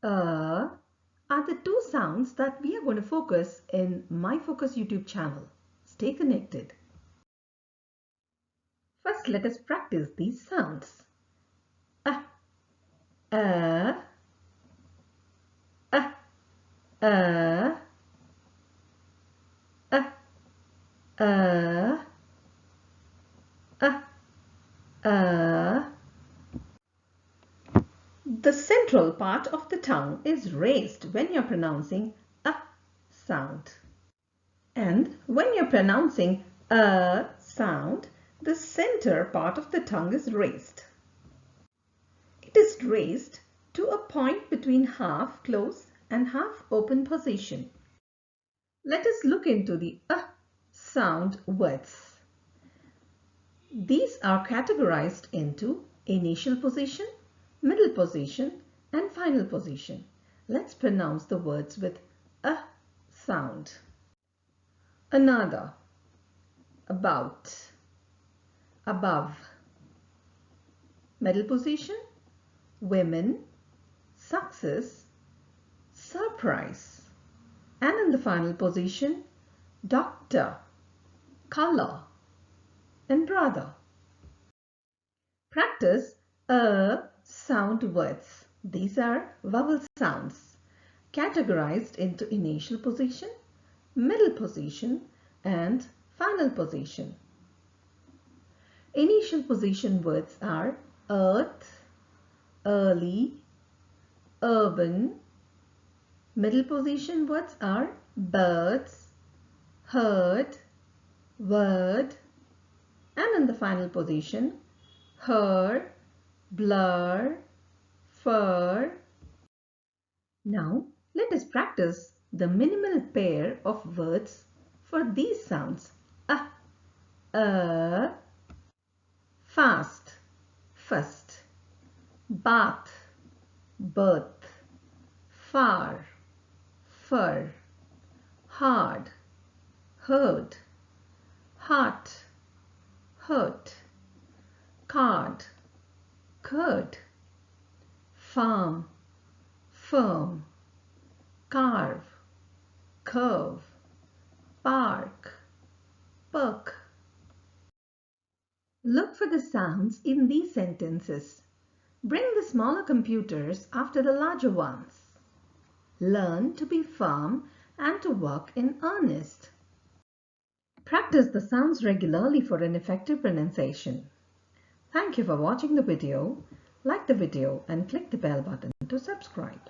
are the two sounds that we are going to focus in My Focus YouTube channel. Stay connected. First, let us practice these sounds. A, a, a, a, a, a, a, a. The central part of the tongue is raised when you're pronouncing a sound. And when you're pronouncing a sound, the center part of the tongue is raised. It is raised to a point between half closed and half open position. Let us look into the sound words. These are categorized into initial position, middle position, and final position. Let's pronounce the words with a sound. Another, about, above. Middle position, women, success, surprise. And in the final position, doctor, color, and brother. Practice sound words. These are vowel sounds categorized into initial position, middle position, and final position. Initial position words are earth, early, urban. Middle position words are birds, herd, word, and in the final position, her, blur, fur. Now let us practice the minimal pair of words for these sounds. Fast, first, bath, birth, far, fur, hard, herd, heart, hurt, card, curd, farm, firm, carve, curve, park, perk. Look for the sounds in these sentences. Bring the smaller computers after the larger ones. Learn to be firm and to work in earnest. Practice the sounds regularly for an effective pronunciation. Thank you for watching the video. Like the video and click the bell button to subscribe.